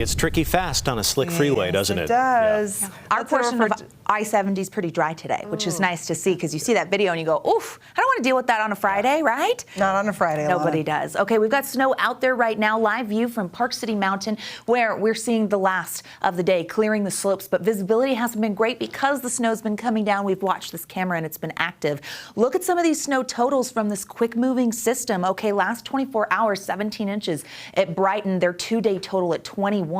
It's tricky fast on a slick freeway, doesn't it? It does. Yeah. Our portion of I-70 is pretty dry today, which is nice to see because you see that video and you go, oof, I don't want to deal with that on a Friday, right? Not on a Friday. Nobody does. Okay, we've got snow out there right now, live view from Park City Mountain, where we're seeing the last of the day, clearing the slopes, but visibility hasn't been great because the snow's been coming down. We've watched this camera and it's been active. Look at some of these snow totals from this quick moving system. Okay, last 24 hours, 17 inches at Brighton, their 2-day total at 21.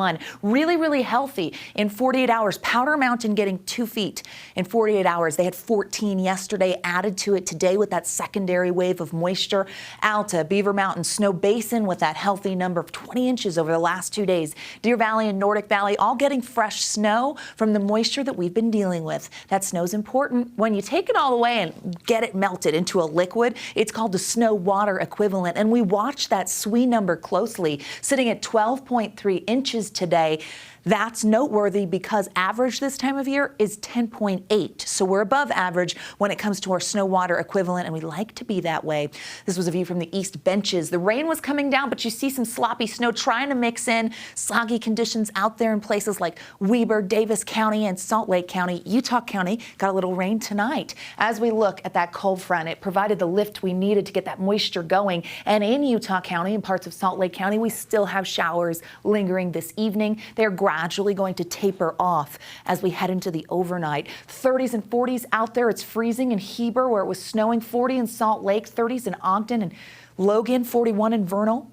Really healthy in 48 hours. Powder Mountain getting 2 feet in 48 hours. They had 14 yesterday, added to it today with that secondary wave of moisture. Alta, Beaver Mountain, Snow Basin with that healthy number of 20 inches over the last 2 days. Deer Valley and Nordic Valley all getting fresh snow from the moisture that we've been dealing with. That snow's important. When you take it all away and get it melted into a liquid, it's called the snow water equivalent. And we watch that SWE number closely, sitting at 12.3 inches today. That's noteworthy because average this time of year is 10.8. So we're above average when it comes to our snow water equivalent, and we like to be that way. This was a view from the east benches. The rain was coming down, but you see some sloppy snow trying to mix in. Soggy conditions out there in places like Weber, Davis County, and Salt Lake County. Utah County got a little rain tonight. As we look at that cold front, it provided the lift we needed to get that moisture going. And in Utah County and parts of Salt Lake County, we still have showers lingering this evening. They're gradually going to taper off as we head into the overnight. 30s and 40s out there. It's freezing in Heber where it was snowing. 40 in Salt Lake, 30s in Ogden and Logan, 41 in Vernal.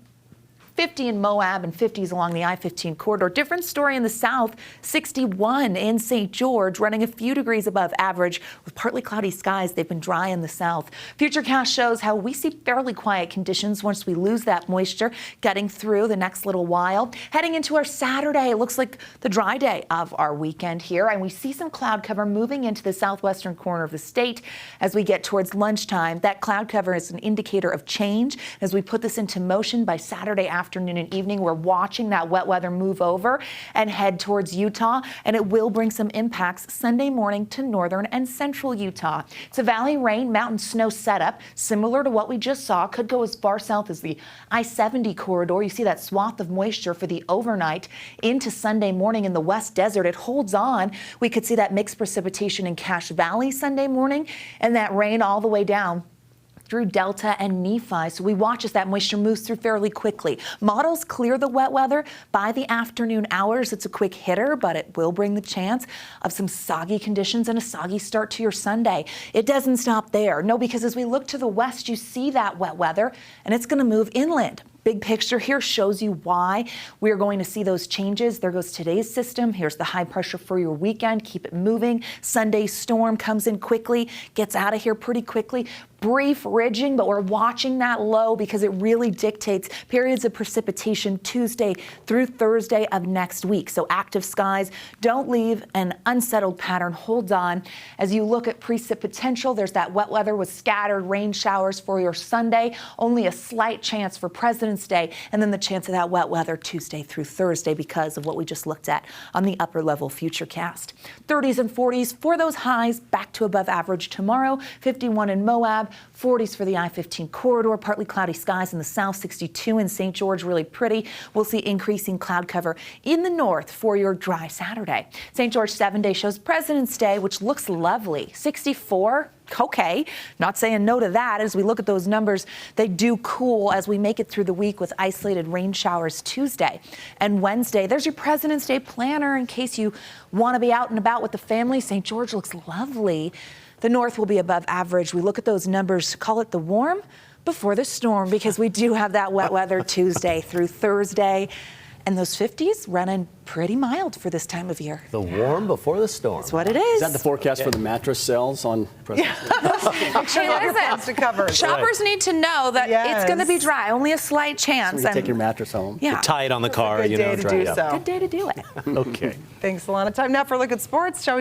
50 in Moab and 50s along the I-15 corridor. Different story in the south, 61 in St. George, running a few degrees above average with partly cloudy skies. They've been dry in the south. Futurecast shows how we see fairly quiet conditions once we lose that moisture, getting through the next little while. Heading into our Saturday, it looks like the dry day of our weekend here, and we see some cloud cover moving into the southwestern corner of the state as we get towards lunchtime. That cloud cover is an indicator of change. As we put this into motion by Saturday afternoon and evening, we're watching that wet weather move over and head towards Utah, and it will bring some impacts Sunday morning to northern and central Utah. It's a valley rain, mountain snow setup, similar to what we just saw. Could go as far south as the I-70 corridor. You see that swath of moisture for the overnight into Sunday morning in the West Desert. It holds on. We could see that mixed precipitation in Cache Valley Sunday morning and that rain all the way down through Delta and Nephi. So we watch as that moisture moves through fairly quickly. Models clear the wet weather by the afternoon hours. It's a quick hitter, but it will bring the chance of some soggy conditions and a soggy start to your Sunday. It doesn't stop there. No, because as we look to the west, you see that wet weather, and it's going to move inland. Big picture here shows you why we're going to see those changes. There goes today's system. Here's the high pressure for your weekend. Keep it moving. Sunday's storm comes in quickly, gets out of here pretty quickly. Brief ridging, but we're watching that low because it really dictates periods of precipitation Tuesday through Thursday of next week. So active skies, don't leave an unsettled pattern. Hold on. As you look at precip potential, there's that wet weather with scattered rain showers for your Sunday. Only a slight chance for President's Day, and then the chance of that wet weather Tuesday through Thursday because of what we just looked at on the upper level futurecast. 30s and 40s for those highs, back to above average tomorrow. 51 in Moab. 40s for the I-15 corridor, partly cloudy skies in the south, 62 in St. George, really pretty. We'll see increasing cloud cover in the north for your dry Saturday. St. George 7-day shows President's Day, which looks lovely, 64. Okay, not saying no to that. As we look at those numbers, they do cool as we make it through the week with isolated rain showers Tuesday and Wednesday. There's your President's Day planner in case you want to be out and about with the family. St. George looks lovely. The north will be above average. We look at those numbers, call it the warm before the storm, because we do have that wet weather Tuesday through Thursday. And those 50s running pretty mild for this time of year. The warm before the storm. That's what it is. Is that the forecast for the mattress sales on President's Day? Hey, listen, shoppers need to know that it's going to be dry. Only a slight chance. So you take your mattress home. Yeah. Tie it on the car. Good day to do so. Good day to do it. Okay. Thanks a lot of time. Now for a look at sports, shall we?